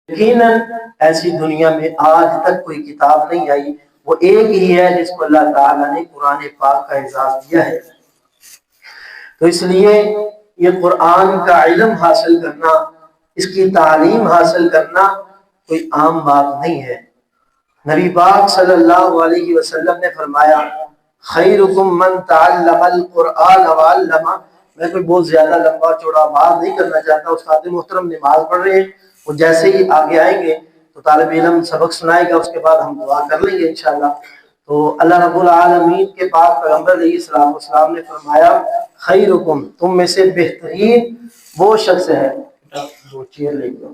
یقیناً ایسی دنیا میں آج تک کوئی کتاب نہیں آئی، وہ ایک ہی ہے جس کو اللہ تعالیٰ نے قرآن پاک کا اعزاز دیا ہے۔ تو اس لیے یہ قرآن کا علم حاصل کرنا، اس کی تعلیم حاصل کرنا کوئی عام بات نہیں ہے۔ نبی پاک صلی اللہ علیہ وسلم نے فرمایا خیرکم من تعلم القرآن وعلمہ۔ میں کوئی بہت زیادہ لمبا چوڑا بات نہیں کرنا چاہتا، استاد محترم نماز پڑھ رہے ہیں، وہ جیسے ہی آگے آئیں گے تو طالب علم سبق سنائے گا، اس کے بعد ہم دعا کر لیں گے انشاءاللہ۔ تو اللہ رب العالمین کے پاک پیغمبر علیہ السلام والسلام نے فرمایا خیرکم، تم میں سے بہترین وہ شخص ہے۔ دو چیئر لے لو۔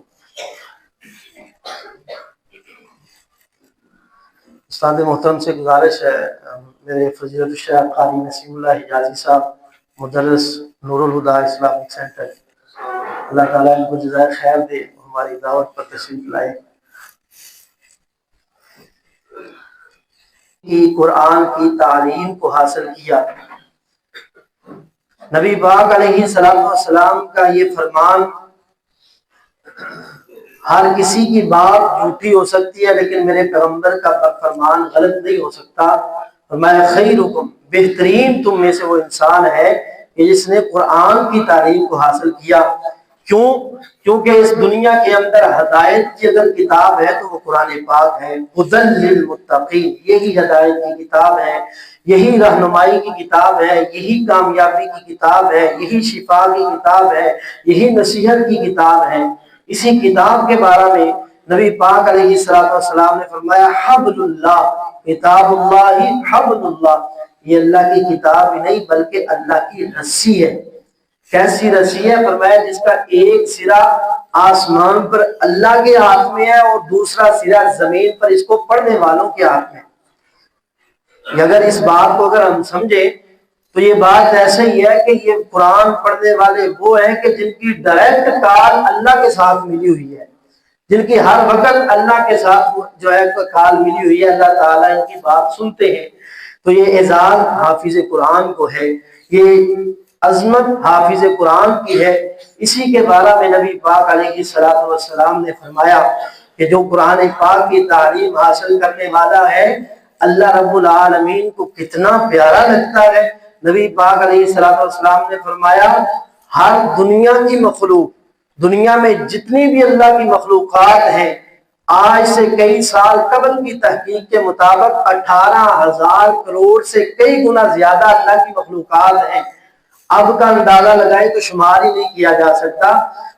استاد محترم سے گزارش ہے، میرے فضیلت الشیخ قاری نسیم اللہ حجازی صاحب، مدرس نور الہدا اسلامک سینٹر، اللہ تعالیٰ ان کو جزائے خیر دے، ہماری دعوت پر تشریف لائے۔ کی قرآن کی تعلیم کو حاصل کیا۔ نبی پاک علیہ السلام کا یہ فرمان، ہر کسی کی بات جھوٹی ہو سکتی ہے لیکن میرے پیغمبر کا فرمان غلط نہیں ہو سکتا۔ فرمایا خیرکم، بہترین تم میں سے وہ انسان ہے کہ جس نے قرآن کی تعلیم کو حاصل کیا۔ کیوں؟ کیونکہ اس دنیا کے اندر ہدایت کی اگر کتاب ہے تو وہ قرآن پاک ہے۔ ہدی للمتقین، یہی ہدایت کی کتاب ہے، یہی رہنمائی کی کتاب ہے، یہی کامیابی کی کتاب ہے، یہی شفا کی کتاب ہے، یہی نصیحت کی کتاب ہے۔ اسی کتاب کے بارے میں نبی پاک علیہ السلام نے فرمایا حبل اللہ، کتاب اللہ حبل اللہ، یہ اللہ کی کتاب ہی نہیں بلکہ اللہ کی رسی ہے۔ کیسی رسی ہے؟ فرمایا جس کا ایک سرا آسمان پر اللہ کے ہاتھ میں ہے اور دوسرا سرا زمین پر اس کو پڑھنے والوں کے ہاتھ میں۔ اگر اس بات کو اگر ہم سمجھیں تو یہ بات ایسے ہی ہے کہ یہ قرآن پڑھنے والے وہ ہیں کہ جن کی ڈائریکٹ کال اللہ کے ساتھ ملی ہوئی ہے، جن کی ہر وقت اللہ کے ساتھ جو ہے کال ملی ہوئی ہے، اللہ تعالیٰ ان کی بات سنتے ہیں۔ تو یہ اعزاز حافظ قرآن کو ہے، یہ عظمت حافظ قرآن کی ہے۔ اسی کے بارے میں نبی پاک علیہ السلام نے فرمایا کہ جو قرآن پاک کی تعلیم حاصل کرنے والا ہے اللہ رب العالمین کو کتنا پیارا لگتا ہے۔ نبی پاک علیہ السلام نے فرمایا ہر دنیا کی مخلوق، دنیا میں جتنی بھی اللہ کی مخلوقات ہیں، آج سے کئی سال قبل کی تحقیق کے مطابق 18,000 کروڑ سے کئی گنا زیادہ اللہ کی مخلوقات ہیں۔ اب کا اندازہ لگائے تو شمار ہی نہیں کیا جا سکتا۔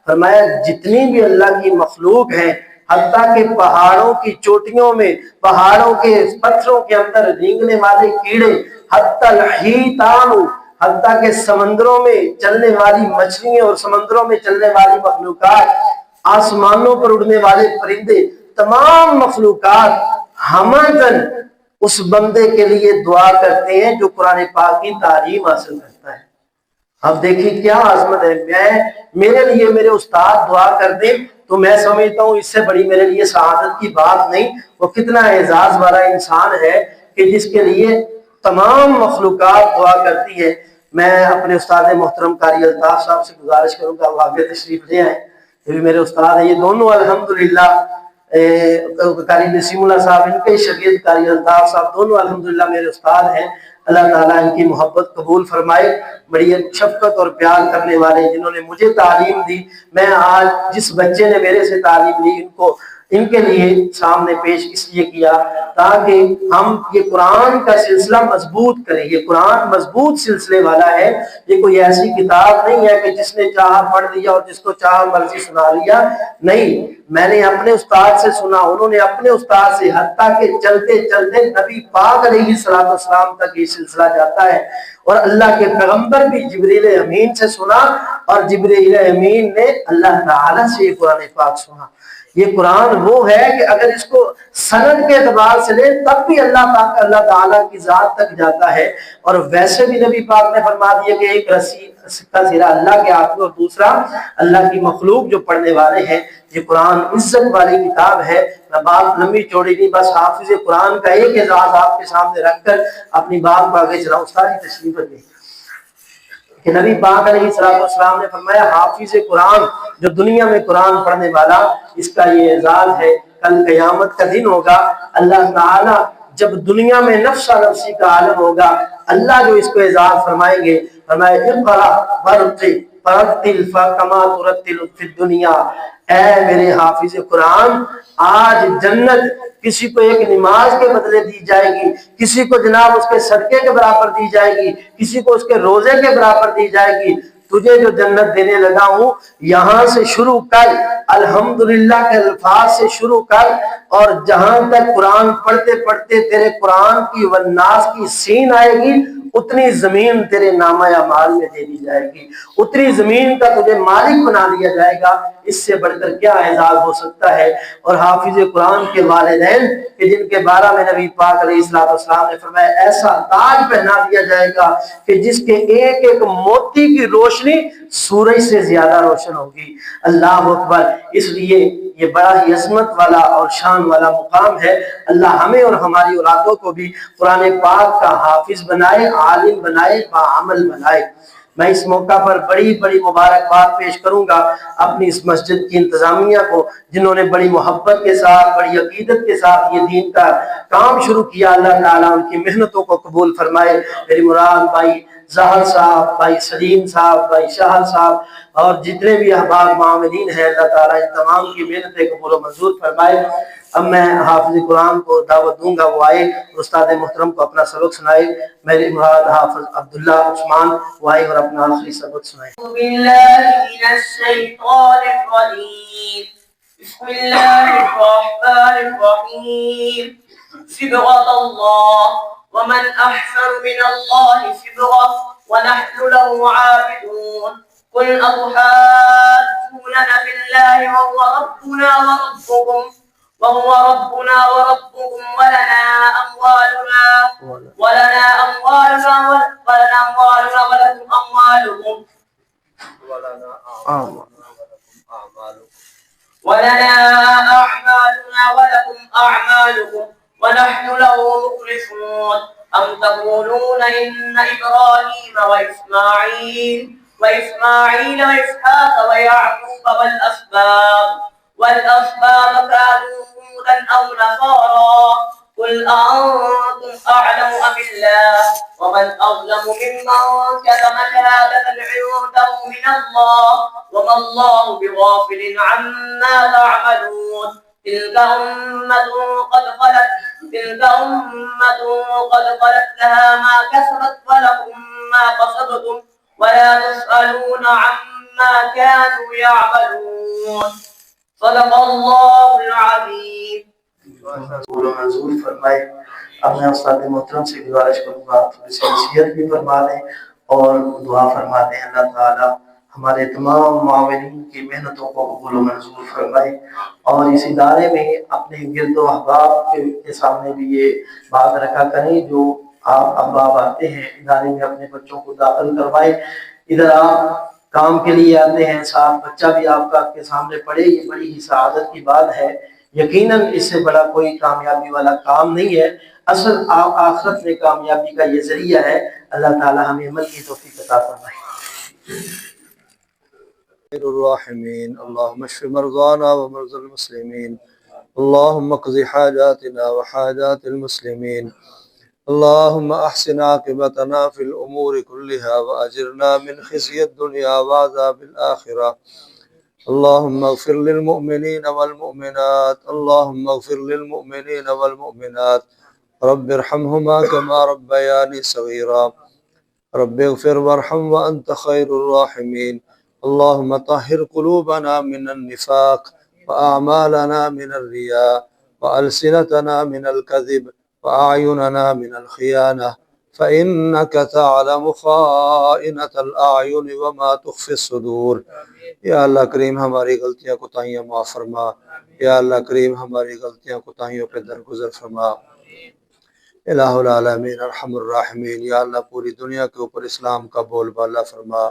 فرمایا جتنی بھی اللہ کی مخلوق ہے، حتیٰ کہ پہاڑوں کی چوٹیوں میں، پہاڑوں کے پتھروں کے اندر رینگنے والے کیڑے، حتیٰ الحیتان، حتیٰ کہ سمندروں میں چلنے والی مچھلیاں اور سمندروں میں چلنے والی مخلوقات، آسمانوں پر اڑنے والے پرندے، تمام مخلوقات ہمدن اس بندے کے لیے دعا کرتے ہیں جو قرآن پاک کی تعلیم حاصل کرتا ہے۔ اب دیکھیں کیا عظمت ہے۔ میرے لیے میرے استاد دعا کر دیں تو میں سمجھتا ہوں اس سے بڑی میرے لیے سعادت کی بات نہیں۔ وہ کتنا اعزاز والا انسان ہے کہ جس کے لیے تمام مخلوقات دعا کرتی ہے۔ میں اپنے استاد محترم قاری الطاف صاحب سے گزارش کروں گا وہ آگے تشریف لے آئیں، یہ بھی میرے استاد ہیں۔ یہ دونوں الحمدللہ قاری نسیم اللہ صاحب، ان کے شاگرد قاری الطاف صاحب، دونوں الحمدللہ میرے استاد ہیں۔ اللہ تعالیٰ ان کی محبت قبول فرمائے۔ بڑی شفقت اور پیار کرنے والے جنہوں نے مجھے تعلیم دی، میں آج جس بچے نے میرے سے تعلیم لی ان کے لیے سامنے پیش اس لیے کیا تاکہ ہم یہ قرآن کا سلسلہ مضبوط کریں۔ یہ قرآن مضبوط سلسلے والا ہے، یہ کوئی ایسی کتاب نہیں ہے کہ جس نے چاہا پڑھ لیا اور جس کو چاہا مرضی سنا لیا۔ نہیں، میں نے اپنے استاد سے سنا، انہوں نے اپنے استاد سے، حتیٰ کہ چلتے چلتے نبی پاک علیہ السلام تک یہ سلسلہ جاتا ہے۔ اور اللہ کے پیغمبر بھی جبریل امین سے سنا اور جبریل امین نے اللہ تعالیٰ سے یہ قرآن پاک سنا۔ یہ قرآن وہ ہے کہ اگر اس کو سند کے اعتبار سے لیں تب بھی اللہ تعالیٰ کی ذات تک جاتا ہے، اور ویسے بھی نبی پاک نے فرما دیا کہ ایک رسی کا سرا اللہ کے ہاتھ میں اور دوسرا اللہ کی مخلوق جو پڑھنے والے ہیں۔ یہ قرآن عزت والی کتاب ہے۔ میں بات لمبی چوڑی نہیں، بس حافظ قرآن کا ایک اعزاز آپ کے سامنے رکھ کر اپنی بات کو آگے چلاؤں۔ ساری تشریف دیں۔ کہ نبی پاک علیہ السلام نے فرمایا حافظ قرآن جو دنیا میں قرآن پڑھنے والا، اس کا یہ اعزاز ہے، کل قیامت کا دن ہوگا، اللہ تعالی جب دنیا میں نفسا نفسی کا عالم ہوگا، اللہ جو اس کو اعزاز فرمائیں گے، فرمایا اقرا ورتل کما ترتل فی الدنیا، اے میرے حافظ قرآن، آج جنت کسی کو ایک نماز کے بدلے دی جائے گی، کسی کو جناب اس کے صدقے کے برابر دی جائے گی، کسی کو اس کے روزے کے برابر دی جائے گی۔ تجھے جو جنت دینے لگا ہوں یہاں سے شروع کر، الحمدللہ کے الفاظ سے شروع کر، اور جہاں تک قرآن پڑھتے پڑھتے تیرے قرآن کی والناس کی سین آئے گی، اتنی زمین تیرے نامہ اعمال میں دے دی جائے گی، اتنی زمین کا تجھے مالک بنا دیا جائے گا۔ اس سے بڑھ کر کیا اعزاز ہو سکتا ہے؟ اور حافظ قرآن کے والدین کہ جن کے بارے میں نبی پاک علیہ السلام نے فرمایا ایسا تاج پہنا دیا جائے گا کہ جس کے ایک ایک موتی کی روشنی سورج سے زیادہ روشن ہوگی۔ اللہ اکبر! اس لیے یہ بڑا ہی عظمت والا اور شان والا مقام ہے۔ اللہ ہمیں اور ہماری اولادوں کو بھی قرآن پاک کا حافظ بنائے، عالم بنائے، باعمل بنائے۔ میں اس موقع پر بڑی بڑی مبارکباد پیش کروں گا اپنی اس مسجد کی انتظامیہ کو، جنہوں نے بڑی محبت کے ساتھ، بڑی عقیدت کے ساتھ یہ دین کا کام شروع کیا۔ اللہ تعالیٰ ان کی محنتوں کو قبول فرمائے۔ میری مراد بھائی ظاہر صاحب، بھائی سلیم صاحب، بھائی شاہد صاحب اور جتنے بھی احباب معاونین ہیں، اللہ تعالیٰ ان تمام کی محنتیں قبول و منظور فرمائے۔ اب میں حافظ قرآن کو دعوت دوں گا، وہ آئے استاد محترم کو اپنا سبق سنائے۔ میری مراد حافظ عبداللہ عثمان وہ آئے اور اپنا آخری سبق سنائے۔ بسم اللہ الرحمن الرحیم۔ صبغۃ اللہ ومن احسن من اللہ صبغۃ ونحن له عابدون۔ قل أتحاجوننا في الله وهو ربنا وربكم ولنا أموالنا ولكم أموالكم ولنا أعمالنا ولكم أعمالكم ونحن له مخلصون۔ أم تقولون إن إبراهيم وإسماعيل وإسحاق ويعقوب والأسباط كانوا هودا أو نصارى؟ قل أأنتم أعلم أم الله؟ ومن أظلم ممن كتم شهادة عنده من الله وما الله بغافل عما تعملون۔ تلك أمة قد خلت لها ما كسبت ولكم ما كسبتم ولا تسألون عما كانوا يعملون۔ صدق اللہ العظیم۔ منظور فرمائے۔ اب میں استاد محترم سے گزارش کروں گا تھوڑی سی نصیحت بھی فرما دیں اور دعا فرما دیں۔ اللہ تعالی ہمارے تمام معاونین کی محنتوں کو قبول و منظور فرمائے، اور اس ادارے میں اپنے گرد و احباب کے سامنے بھی یہ بات رکھا کریں، جو آپ احباب آتے ہیں ادارے میں اپنے بچوں کو داخل کروائے، ادھر آپ کام کے لیے آتے ہیں، ساتھ بچہ بھی آپ کا کے سامنے پڑھے، یہ بڑی ہی سعادت کی بات ہے۔ یقیناً اس سے بڑا کوئی کامیابی والا کام نہیں ہے، اصل آخرت میں کامیابی کا یہ ذریعہ ہے۔ اللہ تعالی ہمیں عمل کی توفیق عطا فرمائے۔ الراحمين اللهم اشف مرضانا ومرضى المسلمين، اللهم اقض حاجاتنا وحاجات المسلمين، اللهم احسن عاقبتنا في الامور كلها واجرنا من خزي الدنيا وعذاب الاخره، اللهم اغفر للمؤمنين والمؤمنات، اللهم اغفر للمؤمنين والمؤمنات، رب ارحمهما كما ربياني صغيرا، رب اغفر وارحم وانت خير الراحمين، اللهم طهر قلوبنا من النفاق وأعمالنا من الرياء وألسنتنا من الكذب وأعيننا من الخيانة، فإنك تعلم خائنة الأعين وما تخفي الصدور۔ یا اللہ کریم ہماری غلطیاں کوتاہیاں معاف فرما، یا اللہ کریم ہماری غلطیاں کوتاہیوں پہ درگزر فرما۔ الہ العالمین ارحم الراحمین، یا اللہ پوری دنیا کے اوپر اسلام کا بول بالا فرما،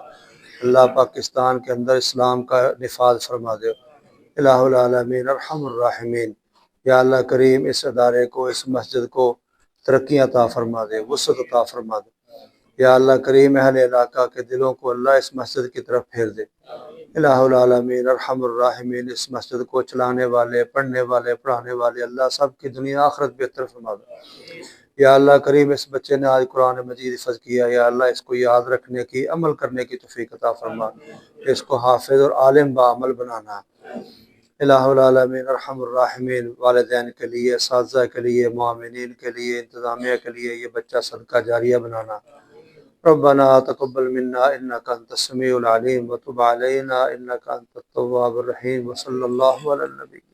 اللہ پاکستان کے اندر اسلام کا نفاذ فرما دے۔ الہ العالمین ارحم الراحمین، یا اللہ کریم اس ادارے کو، اس مسجد کو ترقی عطا فرما دے، وسعت عطا فرما دے۔ یا اللہ کریم اہل علاقہ کے دلوں کو اللہ اس مسجد کی طرف پھیر دے۔ الہ العالمین ارحم الراحمین، اس مسجد کو چلانے والے، پڑھنے والے، پڑھانے والے اللہ سب کی دنیا آخرت بہتر فرما دے۔ یا اللہ کریم اس بچے نے آج قرآن مجید حفظ کیا، یا اللہ اس کو یاد رکھنے کی، عمل کرنے کی توفیق عطا فرما، اس کو حافظ اور عالم بعمل بنانا۔ الہ العالمین ارحم الراحمین، والدین کے لیے، اساتذہ کے لیے، معاونین کے لیے، انتظامیہ کے لیے یہ بچہ صدقہ جاریہ بنانا۔ ربنا تقبل منا انك انت السميع العليم وتب علينا انك انت التواب الرحيم وصلى الله على النبي